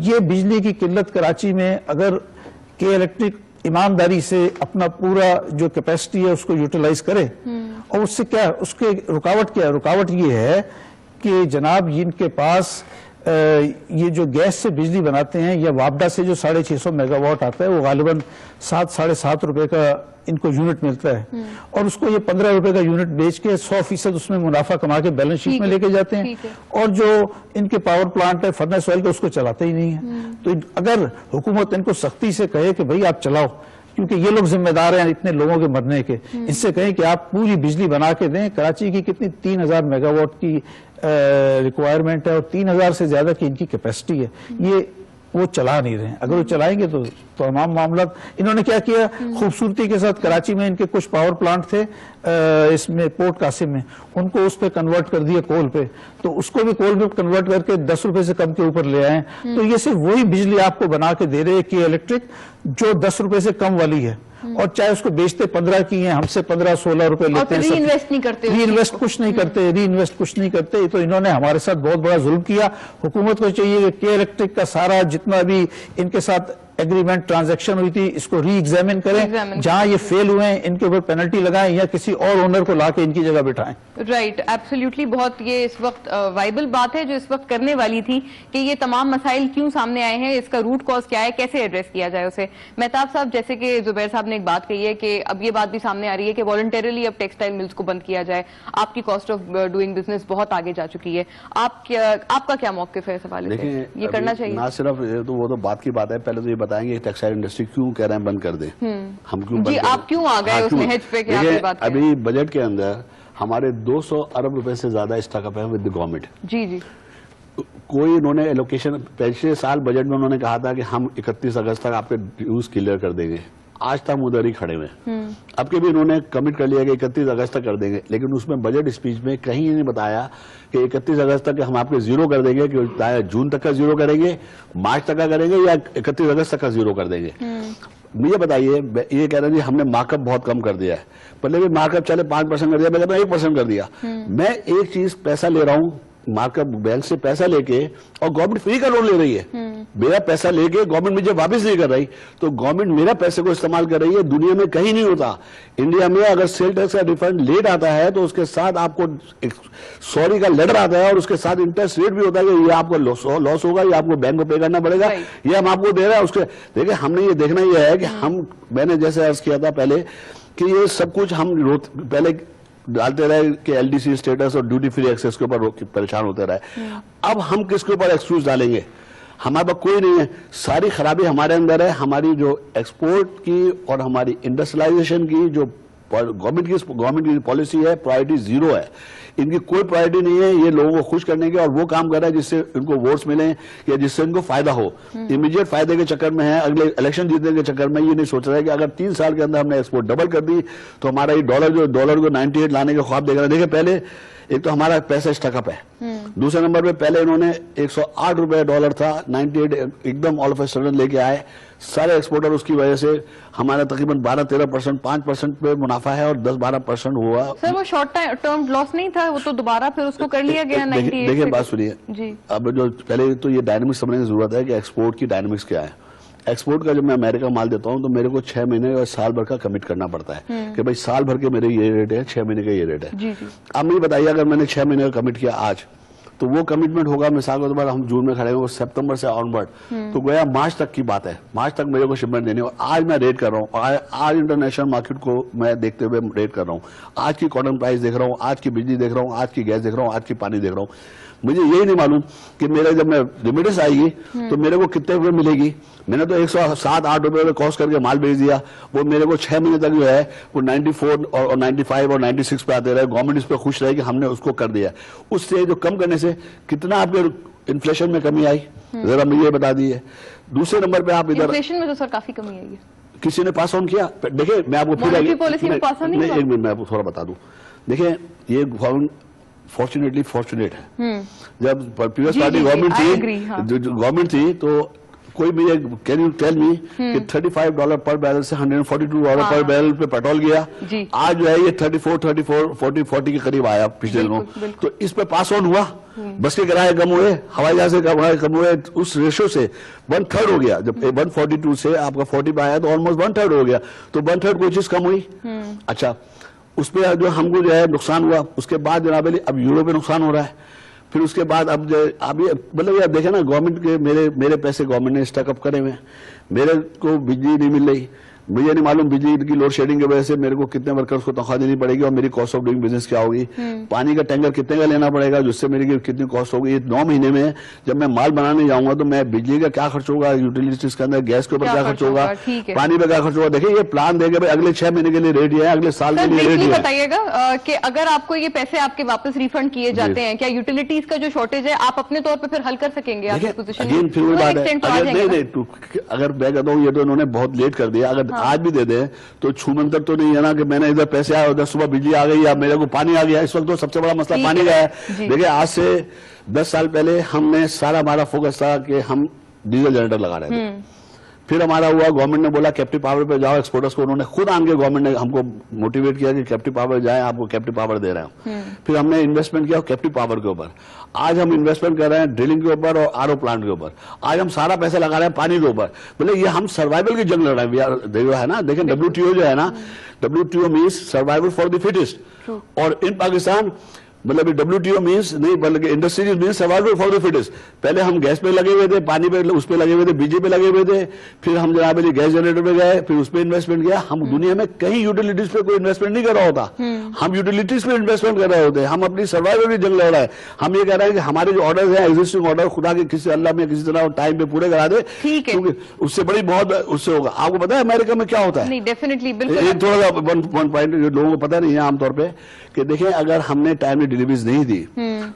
[SPEAKER 4] ये बिजली की किल्लत कराची में, अगर के इलेक्ट्रिक ईमानदारी से अपना पूरा जो कैपेसिटी है उसको यूटिलाइज करे, और उससे क्या, उसके रुकावट क्या है, रुकावट ये है कि जनाब इनके पास ये जो गैस से बिजली बनाते हैं या वापडा से जो 650 मेगावाट आता है, वो गालिबन 7-7.5 रुपए का इनको यूनिट मिलता है, और उसको ये 15 रुपए का यूनिट बेच के 100% उसमें मुनाफा कमा के बैलेंस शीट में लेके जाते हैं, और जो इनके पावर प्लांट है फर्नेस ऑयल का उसको चलाते ही नहीं है। तो अगर हुकूमत इनको सख्ती से कहे कि भाई आप चलाओ, क्योंकि ये लोग जिम्मेदार हैं इतने लोगों के मरने के, इनसे कहें कि आप पूरी बिजली बना के दें। कराची की कितनी 3000 मेगावाट की रिक्वायरमेंट है और 3000 से ज्यादा की इनकी कैपेसिटी है, ये वो चला नहीं रहे हैं। अगर वो चलाएंगे तो तमाम मामला। इन्होंने क्या किया, खूबसूरती के साथ कराची में इनके कुछ पावर प्लांट थे इसमें पोर्ट कासिम में, उनको उस पे कन्वर्ट कर दिया कोल पे, तो उसको भी कोल पे कन्वर्ट करके 10 रुपए से कम के ऊपर ले आए। तो ये सिर्फ वही बिजली आपको बना के दे रहे हैं कि इलेक्ट्रिक जो 10 रुपए से कम वाली है, और चाहे उसको बेचते 15 की हैं, हमसे 15-16 रुपए लेते हैं।
[SPEAKER 1] रीइन्वेस्ट नहीं करते,
[SPEAKER 4] रीइन्वेस्ट कुछ नहीं करते, रीइन्वेस्ट कुछ नहीं करते। तो इन्होंने हमारे साथ बहुत बड़ा जुल्म किया। हुकूमत को चाहिए कि इलेक्ट्रिक का सारा जितना भी इनके साथ एग्रीमेंट ट्रांजैक्शन हुई थी इसको री एग्जामिन करें, जहां ये फेल हुए हैं इनके ऊपर पेनल्टी लगाएं या किसी और ओनर को लाके इनकी जगह बिठाएं।
[SPEAKER 1] Right, absolutely. बहुत ये इस वक्त वाइबल बात है जो इस वक्त करने वाली थी कि ये तमाम मसाइल क्यों सामने आए हैं, इसका रूट कॉज क्या है, कैसे एड्रेस किया जाए उसे। मेहताब साहब, जैसे कि जुबैर साहब ने एक बात कही है कि अब ये बात भी सामने आ रही है कि वॉलंटरली अब टेक्सटाइल मिल्स को बंद किया जाए, आपकी कॉस्ट ऑफ डूइंग बिजनेस बहुत आगे जा चुकी है। आपका क्या मौक़िफ़ है इस हवाले से, ये करना चाहिए?
[SPEAKER 2] ना सिर्फ तो वो तो बात की बात है, पहले तो ये बताएंगे टेक्सटाइल इंडस्ट्री क्यों कह रहे हैं बंद कर दें, हम क्यों बंद
[SPEAKER 1] आप क्यों आ गए उस नहज पे कि आप ये बात करें?
[SPEAKER 2] अभी बजट के अंदर हमारे 200 अरब रुपए से ज्यादा स्टॉक है विद द गवर्नमेंट।
[SPEAKER 1] जी जी।
[SPEAKER 2] कोई उन्होंने एलोकेशन, पिछले साल बजट में उन्होंने कहा था कि हम 31 अगस्त तक आपके ड्यूज क्लियर कर देंगे, आज तक उधर ही खड़े हुए। अब के भी इन्होंने कमिट कर लिया कि 31 अगस्त तक कर देंगे, लेकिन उसमें बजट स्पीच में कहीं नहीं बताया कि 31 अगस्त तक हम आपके जीरो कर देंगे, कि जून तक का जीरो करेंगे, मार्च तक का करेंगे या 31 अगस्त तक का जीरो कर देंगे। मुझे बताइए, ये कह रहे हैं हमने मार्कअप बहुत कम कर दिया है, पहले भी मार्कअप चले 5% कर दिया, मैं कहता हूं 1% कर दिया। मैं एक चीज पैसा ले रहा हूं मार्कअप, बैंक से पैसा लेके, और गवर्नमेंट फ्री का लोन ले रही है, मेरा पैसा लेके गवर्नमेंट मुझे वापस नहीं कर रही, तो गवर्नमेंट मेरा पैसे को इस्तेमाल कर रही है। दुनिया में कहीं नहीं होता। इंडिया में अगर सेल टैक्स का रिफंड लेट आता है तो उसके साथ आपको सॉरी का लेटर आता है और उसके साथ इंटरेस्ट रेट भी होता है कि ये आपको लॉस होगा, ये आपको बैंक को पे करना पड़ेगा, ये हम आपको दे रहे हैं। उसके देखिए, हमने ये देखना यह है कि मैंने जैसे अर्ज किया था पहले कि ये सब कुछ हम पहले डालते रहे कि एलडीसी स्टेटस और ड्यूटी फ्री एक्सेस के ऊपर परेशान होते रहे। अब हम किसके ऊपर एक्सक्यूज डालेंगे? हमारे पास कोई नहीं है, सारी खराबी हमारे अंदर है। हमारी जो एक्सपोर्ट की और हमारी इंडस्ट्रियलाइजेशन की जो गवर्नमेंट की पॉलिसी है, प्रायोरिटी जीरो है। इनकी कोई प्रायोरिटी नहीं है ये लोगों को खुश करने की, और वो काम कर रहा है जिससे इनको वोट्स मिले या जिससे इनको फायदा हो। इमीडिएट फायदे के चक्कर में है, अगले इलेक्शन जीतने के चक्कर में ये नहीं सोच रहा है कि अगर 3 साल के अंदर हमने एक्सपोर्ट डबल कर दी तो हमारा ये डॉलर को 98 लाने के ख्वाब देख रहा है। देखिए, पहले एक तो हमारा पैसा स्टकअप है, दूसरे नंबर पे पहले इन्होंने 108 रुपए डॉलर था, 98 एकदम ऑल ऑफ ए सडन लेके आए सारे एक्सपोर्टर। उसकी वजह से हमारा तकरीबन 12-13%, 5% पे मुनाफा है और 10-12% हुआ।
[SPEAKER 1] सर, वो शॉर्ट टर्म लॉस नहीं था, वो तो दोबारा फिर उसको कर लिया गया।
[SPEAKER 2] देखिए, बात सुनिए जी। अब जो पहले तो ये डायनेमिक्स समझने की जरूरत है कि एक्सपोर्ट की डायनेमिक्स क्या है। एक्सपोर्ट का जब मैं अमेरिका माल देता हूं तो मेरे को 6 महीने और साल भर का कमिट करना पड़ता है कि भाई साल भर के मेरे ये रेट है, 6 महीने का ये रेट है।
[SPEAKER 1] जी जी।
[SPEAKER 2] अब मुझे बताइए, अगर मैंने 6 महीने का कमिट किया आज, तो वो कमिटमेंट होगा मिसाल के तौर पर हम जून में खड़े हुए, सितंबर से ऑनवर्ड तो गया मार्च तक की बात है। मार्च तक मेरे को शिपमेंट देनी, और आज मैं रेट कर रहा हूँ, आज इंटरनेशनल मार्केट को मैं देखते हुए रेट कर रहा हूँ। आज की कॉटन प्राइस देख रहा हूँ, आज की बिजली देख रहा हूँ, आज की गैस देख रहा हूँ, आज की पानी देख रहा हूँ। मुझे यही नहीं मालूम कि मेरे जब मैं रेमिटेंस आएगी तो मेरे को कितने रुपए मिलेगी। मैंने तो 107-8 रुपए में कॉस्ट करके माल भेज दिया, वो मेरे को 6 महीने तक जो है वो 94 और 95 और 96 पे आते रहे। गवर्नमेंट इस पर खुश रहे कि हमने उसको कर दिया। उससे जो कम करने से कितना आपके इन्फ्लेशन में कमी आई, जरा मुझे बता दीजिए। दूसरे नंबर पे आप इधर
[SPEAKER 1] इन्फ्लेशन में तो सर काफी कमी आई है।
[SPEAKER 2] किसी ने पास ऑन किया? देखिए मैं आपको
[SPEAKER 1] मॉनेटरी पॉलिसी में पास ऑन नहीं हुआ?
[SPEAKER 2] एक मिनट मैं आपको थोड़ा बता दूं। देखिए ये गवर्नमेंट फॉर्चुनेटली फॉर्चुनेट है। जब पीपल्स पार्टी गवर्नमेंट थी, जो गवर्नमेंट थी, तो कोई मुझे कैन यू टेल मी कि $35 पर बैरल से $142 पर बैरल पे पेट्रोल गया। आज जो है ये 40 के करीब आया पिछले दिनों। तो इस पे पास ऑन हुआ, बस के किराए कम हुए, हवाई जहाज से कम हुए, उस रेशो से 1/3 हो गया। जब 142 से आपका 40 पे आया तो ऑलमोस्ट 1/3 हो गया। तो 1/3 कोई चीज कम हुई। अच्छा, उसपे जो हमको जो है नुकसान हुआ, उसके बाद जनाब अली अब यूरो पे नुकसान हो रहा है। फिर उसके बाद अब अभी मतलब यार देखे ना, गवर्नमेंट के मेरे पैसे गवर्नमेंट ने स्टॉकअप करे हुए हैं। मेरे को बिजली नहीं मिल रही, मुझे नहीं मालूम बिजली की लोड शेडिंग की वजह से मेरे को कितने वर्कर्स को तनख्वाह देनी पड़ेगी और मेरी कॉस्ट ऑफ डूइंग बिजनेस क्या होगी। पानी का टैंकर कितने का लेना पड़ेगा जिससे मेरी कितनी कॉस्ट होगी। 9 महीने में जब मैं माल बनाने जाऊंगा तो मैं बिजली का क्या खर्च होगा, यूटिलिटीज के अंदर गैस के ऊपर क्या खर्च होगा, पानी पे क्या खर्च होगा। देखिए ये प्लान देंगे भाई अगले 6 महीने के लिए रेडी है, अगले साल के लिए रेडी है।
[SPEAKER 1] बताइएगा कि अगर आपको ये पैसे आपके वापस रिफंड किए जाते हैं, क्या यूटिलिटीज का जो शॉर्टेज है आप अपने तौर पर फिर हल कर सकेंगे? आपकी पोजीशन
[SPEAKER 2] फिर वही बात है, अगर मैं कहता हूँ ये तो इन्होंने बहुत लेट कर दिया, अगर आज भी दे दे तो छूमंतर तो नहीं है ना कि मैंने इधर पैसे आए उधर सुबह बिजली आ गई या मेरे को पानी आ गया। इस वक्त तो सबसे बड़ा मसला पानी का है। देखिए आज से 10 साल पहले हमने सारा हमारा फोकस था कि हम डीजल जनरेटर लगा रहे थे। फिर हमारा हुआ गवर्नमेंट ने बोला कैप्टिव पावर पे जाओ, एक्सपोर्टर्स को उन्होंने खुद आन के गवर्नमेंट ने हमको मोटिवेट किया कि कैप्टिव पावर जाए, आपको कैप्टिव पावर दे रहे हैं। फिर हमने इन्वेस्टमेंट किया कैप्टिव पावर के ऊपर। आज हम इन्वेस्टमेंट कर रहे हैं ड्रिलिंग के ऊपर और आरओ प्लांट के ऊपर। आज हम सारा पैसा लगा रहे हैं पानी के ऊपर। बोले ये हम सर्वाइवल की जंग लड़ रहे हैं, है ना। देखें WTO जो है ना, WTO means survival for the fittest. और इन पाकिस्तान मतलब WTO मीन्स नहीं बल्कि industries means survival for the fittest. पहले हम गैस पे लगे हुए थे, पानी पे उस पे लगे हुए थे, बिजली पे लगे हुए थे। फिर हम जनाब गैस जनरेटर पे गए, फिर उस पे इन्वेस्टमेंट किया। हम दुनिया में कहीं यूटिलिटीज पे कोई इन्वेस्टमेंट नहीं कर रहा होता, हम यूटिलिटीज पे इन्वेस्टमेंट कर रहे होते। हम अपनी सर्वाइवल की जंग लड़ रहे हैं। हम ये कह रहे हैं कि हमारे जो ऑर्डर है एग्जिस्टिंग ऑर्डर खुदा के किसी अल्लाह में किसी तरह टाइम पे पूरे करा दे, क्योंकि उससे बड़ी बहुत उससे होगा। आपको पता है अमेरिका में क्या होता है?
[SPEAKER 1] डेफिनेटली
[SPEAKER 2] थोड़ा सा वन पॉइंट लोगों को पता नहीं है आमतौर पर कि देखें अगर हमने टाइम में डिलीवरीज नहीं दी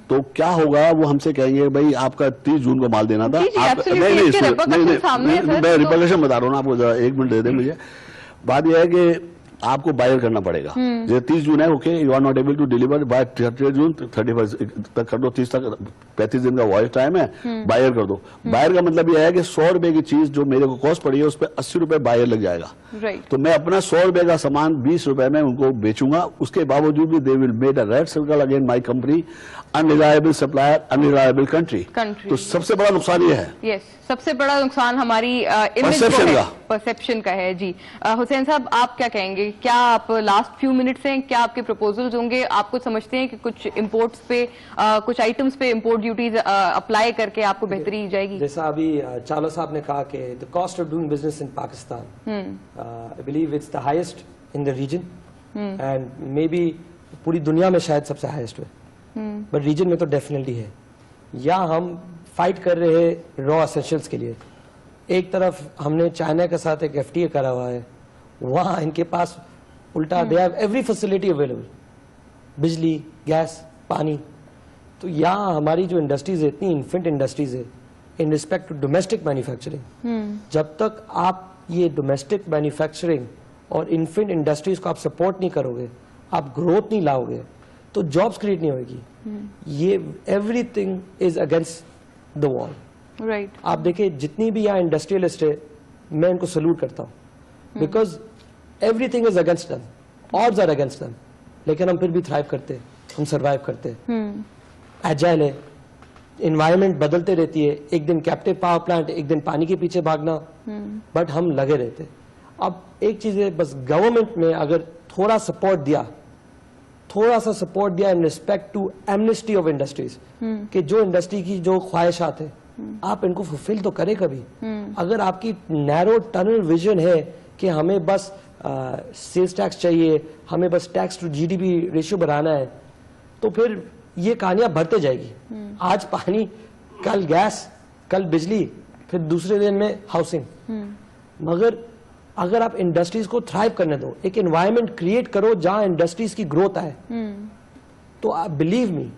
[SPEAKER 2] तो क्या होगा, वो हमसे कहेंगे भाई आपका 30 जून को माल देना था। मैं रिपोर्टेशन बता रहा हूँ ना आपको, जरा 1 मिनट दे दे मुझे। बात यह है कि आपको बायर करना पड़ेगा। जैसे 30 जून है, okay you are not able to deliver by 30 June, 31 तक कर दो, 30 तक 35 दिन का वॉइस टाइम है, बायर कर दो। बायर का मतलब यह है कि 100 रुपए की चीज जो मेरे को कॉस्ट पड़ी है उस पर 80 रुपए बायर लग जाएगा। तो मैं अपना 100 रुपए का सामान 20 रुपए में उनको बेचूंगा। उसके बावजूद भी they will made a red circle again my company, unreliable supplier, unreliable country. तो सबसे बड़ा नुकसान ये है।
[SPEAKER 1] यस, सबसे बड़ा नुकसान हमारी परसेप्शन का है। जी हुसैन साहब आप क्या कहेंगे? क्या आप लास्ट फ्यू मिनट्स हैं, क्या आपके प्रपोजल्स होंगे? आप कुछ समझते हैं कि कुछ इंपोर्ट्स पे कुछ आइटम्स पे इंपोर्ट ड्यूटीज अप्लाई करके आपको बेहतरी जाएगी?
[SPEAKER 3] जैसा अभी चावला साहब ने कहा कि the cost of doing business in Pakistan I believe it's the highest in the region and maybe पूरी दुनिया में शायद सबसे हाईएस्ट है, बट रीजन में तो डेफिनेटली है। या हम फाइट कर रहे हैं रॉ एसेंशियल्स के लिए। एक तरफ हमने चाइना के साथ एक FTA करा हुआ है, वहां इनके पास उल्टा they have every facility available, बिजली, गैस, पानी। तो यहाँ हमारी जो इंडस्ट्रीज है, इतनी इन्फेंट इंडस्ट्रीज है in respect to domestic manufacturing. जब तक आप ये डोमेस्टिक मैन्युफैक्चरिंग और इन्फेंट इंडस्ट्रीज को आप सपोर्ट नहीं करोगे, आप ग्रोथ नहीं लाओगे, तो जॉब्स क्रिएट नहीं होगी। ये everything is against the wall.
[SPEAKER 1] Right.
[SPEAKER 3] आप देखिए जितनी भी यहाँ इंडस्ट्रियलिस्ट है, मैं इनको सल्यूट करता हूँ because everything is against them, odds are against them, लेकिन हम फिर भी थ्राइव करते हैं, हम सर्वाइव करते हैं। एजाइल है, इन्वायरमेंट बदलते रहती है, एक दिन कैप्टिव पावर प्लांट, एक दिन पानी के पीछे भागना, बट हम लगे रहते। अब एक चीज है, बस गवर्नमेंट में अगर थोड़ा सा सपोर्ट दिया in respect to amnesty of industries, कि जो इंडस्ट्री की जो ख्वाहिशात है आप इनको फुलफिल तो करें कभी। अगर आपकी नैरो टनल विजन है कि हमें बस सेल्स टैक्स चाहिए, हमें बस टैक्स टू GDP रेशियो बढ़ाना है, तो फिर ये कहानियां बढ़ते जाएगी। आज पानी, कल गैस, कल बिजली, फिर दूसरे दिन में हाउसिंग। मगर अगर आप इंडस्ट्रीज को थ्राइव करने दो, एक एनवायरनमेंट क्रिएट करो जहां इंडस्ट्रीज की ग्रोथ आए, तो आप believe me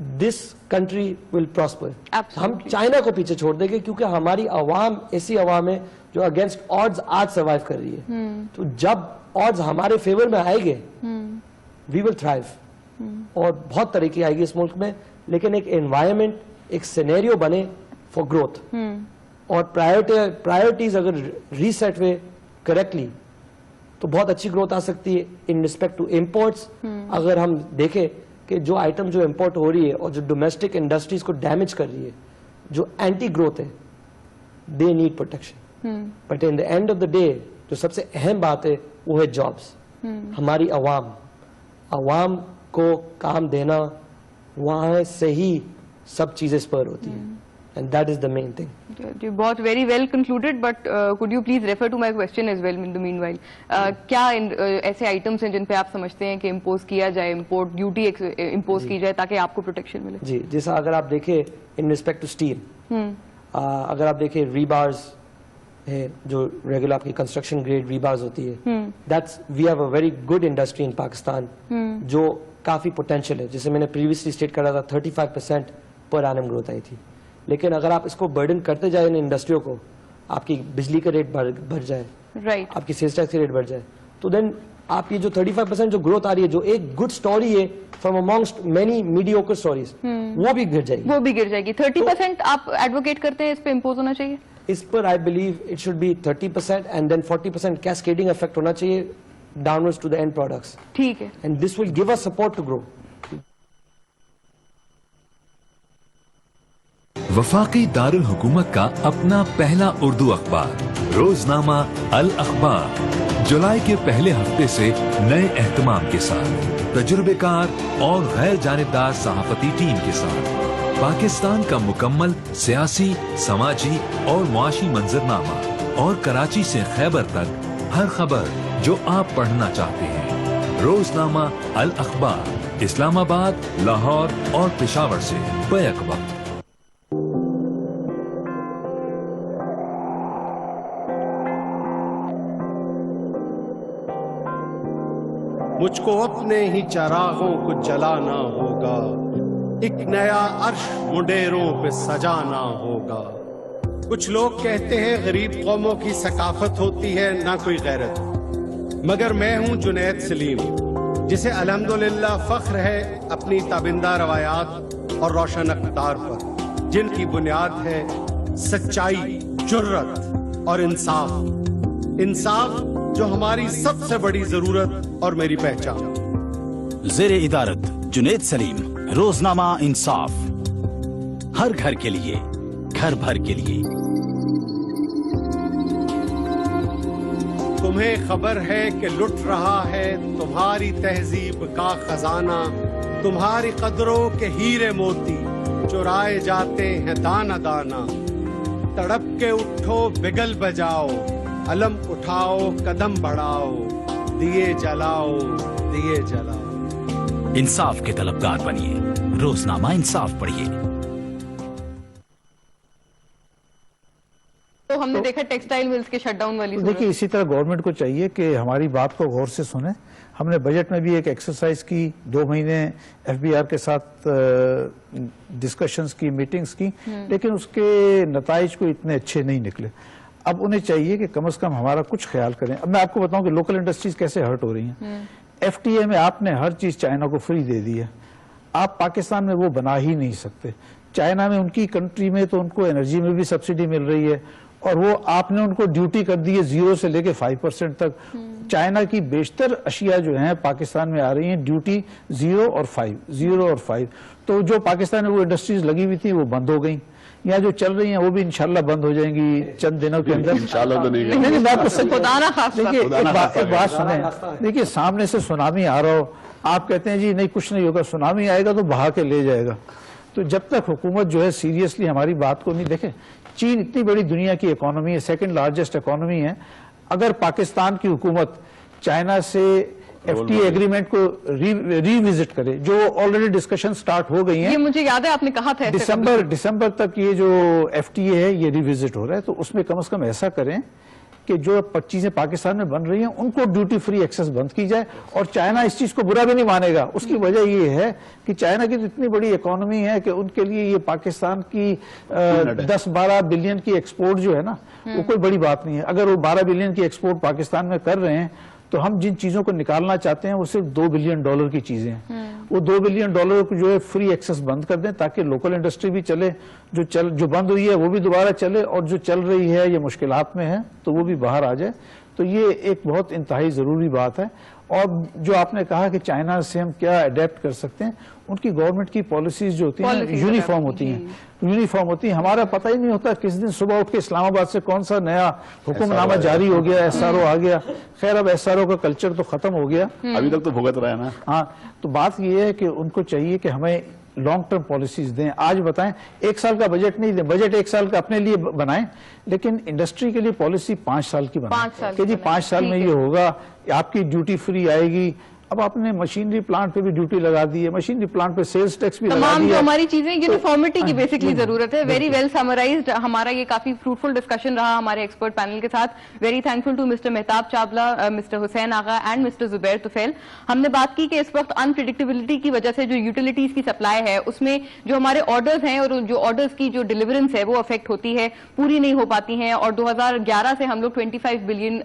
[SPEAKER 3] this country will prosper. हम चाइना को पीछे छोड़ देंगे क्योंकि हमारी आवाम ऐसी आवाम है जो अगेंस्ट ऑड्स आज सर्वाइव कर रही है। तो जब ऑड्स हमारे फेवर में आएंगे वी विल थ्राइव, और बहुत तरक्की आएगी इस मुल्क में, लेकिन एक एनवायरमेंट, एक सिनेरियो बने फॉर ग्रोथ, और प्रायोरिटीज अगर रीसेट हुए करेक्टली तो बहुत अच्छी ग्रोथ आ सकती है। इन रिस्पेक्ट टू इंपोर्ट्स, अगर हम देखें कि जो आइटम जो इंपोर्ट हो रही है और जो डोमेस्टिक इंडस्ट्रीज को डैमेज कर रही है, जो एंटी ग्रोथ है, they need protection. But in the end of the day जो सबसे अहम बात है वो है जॉब्स। हमारी आवाम को काम देना, वहां से ही सब चीजें स्पर होती है, and that is the main thing.
[SPEAKER 1] You both very well concluded, but could you please refer to my question as well in the meanwhile? क्या ऐसे आइटम्स हैं जिन पे आप समझते हैं कि इम्पोज किया जाए, इम्पोर्ट ड्यूटी इम्पोज की जाए ताकि आपको प्रोटेक्शन मिले?
[SPEAKER 3] जी, जैसा अगर आप देखें इन रिस्पेक्ट टू स्टील, अगर आप देखें रीबार्स है जो रेगुलर आपकी कंस्ट्रक्शन ग्रेड रीबार्स होती है, that's we have a very good industry in Pakistan जो काफी पोटेंशियल है। जैसे मैंने प्रीवियसली स्टेट करा था 35% पर एनम ग्रोथ आई थी, लेकिन अगर आप इसको बर्डन करते जाए इन इंडस्ट्रियों को, आपकी बिजली का रेट बढ़ जाए,
[SPEAKER 1] राइट,
[SPEAKER 3] आपकी सेल्स टैक्स का रेट बढ़ जाए, तो देन आप ये जो 35% जो ग्रोथ आ रही है, जो एक गुड स्टोरी है from amongst many mediocre stories, वो भी गिर जाएगी। 30% आप एडवोकेट करते हैं इस पे इम्पोज होना चाहिए? इस पर I believe it should be 30% and then 40% cascading effect होना चाहिए downwards to the end products.
[SPEAKER 1] ठीक है,
[SPEAKER 3] and this will give us support to grow.
[SPEAKER 5] वफाकी दारुल हुकूमत का अपना पहला उर्दू अखबार रोजनामा अल अखबार जुलाई के पहले हफ्ते से नए एहतमाम के साथ, तजुर्बेकार और गैर जानिबदार सहाफती टीम के साथ पाकिस्तान का मुकम्मल सियासी, समाजी और मुआशी मंजरनामा, और कराची से खैबर तक हर खबर जो आप पढ़ना चाहते हैं। रोजनामा अल अखबार इस्लामाबाद, लाहौर और पेशावर से बैक वक्त।
[SPEAKER 6] मुझको अपने ही चरागों को जलाना होगा, एक नया अर्श मुंडेरों पे सजाना होगा। कुछ लोग कहते हैं गरीब कौमों की सकाफत होती है ना कोई गैरत, मगर मैं हूं जुनैद सलीम जिसे अल्हम्दुलिल्लाह फख्र है अपनी ताबिंदा रवायात और रोशन अक़दार पर, जिनकी बुनियाद है सच्चाई, जुर्रत और इंसाफ। इंसाफ जो हमारी सबसे बड़ी जरूरत और मेरी पहचान।
[SPEAKER 7] ज़ेरे इदारत जुनैद सलीम, रोजनामा इंसाफ, हर घर के लिए, घर भर के लिए।
[SPEAKER 6] तुम्हें खबर है कि लुट रहा है तुम्हारी तहजीब का खजाना, तुम्हारी कदरों के हीरे मोती चुराए जाते हैं दाना दाना। तड़प के उठो, बिगल बजाओ, अलम उठाओ, कदम बढ़ाओ, दिए जलाओ, दिए जलाओ।
[SPEAKER 7] इंसाफ के तलबगार बनिए, रोजनामा इंसाफ पढ़िए।
[SPEAKER 1] तो हमने देखा टेक्सटाइल मिल्स के शटडाउन वाली।
[SPEAKER 4] तो देखिए, इसी तरह गवर्नमेंट को चाहिए कि हमारी बात को गौर से सुने। हमने बजट में भी एक एक्सरसाइज की, 2 महीने एफबीआर के साथ डिस्कशंस की, मीटिंग्स की, लेकिन उसके नताइज को इतने अच्छे नहीं निकले। अब उन्हें चाहिए कि कम से कम हमारा कुछ ख्याल करें। अब मैं आपको बताऊं कि लोकल इंडस्ट्रीज कैसे हर्ट हो रही हैं। एफटीए में आपने हर चीज चाइना को फ्री दे दी है, आप पाकिस्तान में वो बना ही नहीं सकते। चाइना में, उनकी कंट्री में तो उनको एनर्जी में भी सब्सिडी मिल रही है, और वो आपने उनको ड्यूटी कर दी है 0 से लेके 5% तक। चाइना की बेशतर अशिया जो हैं पाकिस्तान में आ रही हैं ड्यूटी 0 और 5। तो जो पाकिस्तान में वो इंडस्ट्रीज लगी हुई थी वो बंद हो गई, या जो चल रही हैं वो भी इंशाल्लाह बंद हो जाएंगी चंद दिनों के अंदर।
[SPEAKER 2] इंशाल्लाह तो नहीं।
[SPEAKER 4] देखिए, एक बात सुने, देखिए सामने से सुनामी आ रहा हो, आप कहते हैं जी नहीं कुछ नहीं होगा, सुनामी आएगा तो बहा के ले जाएगा। तो जब तक हुकूमत जो है सीरियसली हमारी बात को नहीं देखे, चीन इतनी बड़ी दुनिया की इकोनॉमी है, 2nd लार्जेस्ट इकोनॉमी है। अगर पाकिस्तान की हुकूमत चाइना से एफटीए एग्रीमेंट को रिविजिट करे, जो ऑलरेडी डिस्कशन स्टार्ट हो गई हैं,
[SPEAKER 1] ये मुझे याद है आपने कहा था
[SPEAKER 4] दिसंबर तक ये जो एफटीए है ये रिविजिट हो रहा है, तो उसमें कम से कम ऐसा करें कि जो चीजें पाकिस्तान में बन रही हैं उनको ड्यूटी फ्री एक्सेस बंद की जाए, और चाइना इस चीज को बुरा भी नहीं मानेगा। उसकी वजह ये है कि चाइना की तो इतनी बड़ी इकोनॉमी है कि उनके लिए ये पाकिस्तान की 10-12 बिलियन की एक्सपोर्ट जो है ना, वो कोई बड़ी बात नहीं है। अगर वो 12 बिलियन की एक्सपोर्ट पाकिस्तान में कर रहे हैं तो हम जिन चीजों को निकालना चाहते हैं वो सिर्फ $2 बिलियन की चीजें हैं। वो $2 बिलियन को जो है फ्री एक्सेस बंद कर दें, ताकि लोकल इंडस्ट्री भी चले, जो बंद हुई है वो भी दोबारा चले, और जो चल रही है ये मुश्किलात में है तो वो भी बाहर आ जाए। तो ये एक बहुत इंतहाई जरूरी बात है। और जो आपने कहा कि चाइना से हम क्या अडेप्ट कर सकते हैं, उनकी गवर्नमेंट की पॉलिसीज जो होती हैं यूनिफॉर्म होती हैं। हमारा पता ही नहीं होता किस दिन सुबह उठ के इस्लामाबाद से कौन सा नया हुक्मनामा जारी हो गया, SRO आ गया। खैर अब SRO का कल्चर तो खत्म हो गया,
[SPEAKER 2] अभी तक तो भुगत रहा है ना।
[SPEAKER 4] हाँ, तो बात यह है कि उनको चाहिए कि हमें लॉन्ग टर्म पॉलिसीज दें। आज बताएं, 1 साल का बजट नहीं दें, बजट 1 साल का अपने लिए बनाएं, लेकिन इंडस्ट्री के लिए पॉलिसी 5 साल की बनाएं कि जी 5 साल में ये होगा, आपकी ड्यूटी फ्री आएगी। अब आपने मशीनरी प्लांट पे भी ड्यूटी लगा दी है, मशीनरी प्लांट पे सेल्स टैक्स भी लगा दिया।
[SPEAKER 1] तमाम जो हमारी चीजें यूनिफॉर्मिटी की बेसिकली जरूरत है। Very well summarised. हमारा ये काफी फ्रूटफुल डिस्कशन रहा हमारे एक्सपर्ट पैनल के साथ। Very thankful to mister Mehtab Chawla, mister Hussain Agha and mister Zubair Tufail. हमने बात की कि इस वक्त अनप्रिडिक्टेबिलिटी की वजह से जो यूटिलिटीज की सप्लाई है उसमें जो हमारे ऑर्डर्स हैं और जो ऑर्डर्स की जो डिलीवरेंस है वो अफेक्ट होती है, पूरी नहीं हो पाती हैं, और 2011 से हम लोग $25 बिलियन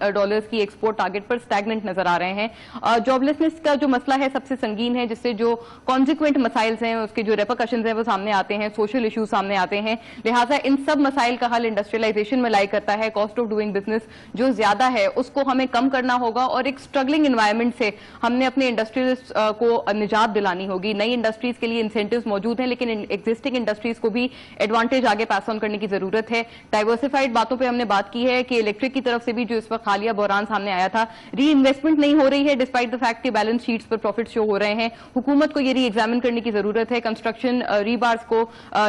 [SPEAKER 1] की एक्सपोर्ट टारगेट पर स्टैग्नेंट नजर आ रहे हैं। जॉबलेसनेस का जो मसला है सबसे संगीन है, जिससे जो कॉन्सिक्वेंट मसाइल्स हैं, उसके जो रेपरकशंस हैं वो सामने आते हैं, सोशल इश्यूज सामने आते हैं। लिहाजा इन सब मसाइल का हल इंडस्ट्रियलाइजेशन में लाई करता है। कॉस्ट ऑफ डूइंग बिजनेस जो ज्यादा है उसको हमें कम करना होगा, और एक स्ट्रगलिंग एनवायरमेंट से हमने अपने इंडस्ट्रियलिस्ट को निजात दिलानी होगी। नई इंडस्ट्रीज के लिए इंसेंटिव्स मौजूद हैं, लेकिन एग्जिस्टिंग इंडस्ट्रीज को भी एडवांटेज आगे पास ऑन करने की जरूरत है। डाइवर्सिफाइड बातों पर हमने बात की है कि इलेक्ट्रिक की तरफ से भी जो इस वक्त हालिया बहरान सामने आया था, री इन्वेस्टमेंट नहीं हो रही है डिस्पाइट द फैक्ट कि बैलेंस शीट्स पर प्रॉफिट शो हो रहे हैं। हुकूमत को ये री एग्जामिन करने की जरूरत है। कंस्ट्रक्शन रीबार्स को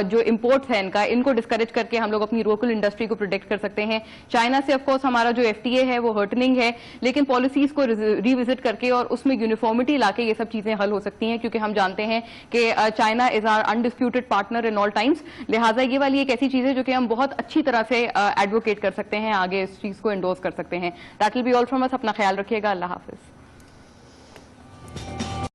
[SPEAKER 1] जो इंपोर्ट्स है इनको डिस्करेज करके हम लोग अपनी लोकल इंडस्ट्री को प्रोटेक्ट कर सकते हैं। चाइना से ऑफकोर्स हमारा जो FTA है वो हर्टनिंग है, लेकिन पॉलिसीज को रिविजिट करके और उसमें यूनिफॉर्मिटी लाके ये सब चीजें हल हो सकती हैं, क्योंकि हम जानते हैं कि China is our undisputed partner in all times. लिहाजा ये वाली एक ऐसी चीज है जो कि हम बहुत अच्छी तरह से एडवोकेट कर सकते हैं, आगे इस चीज को एंडोर्स कर सकते हैं। That will be all from us. अपना ख्याल रखिएगा। अल्लाह हाफिज।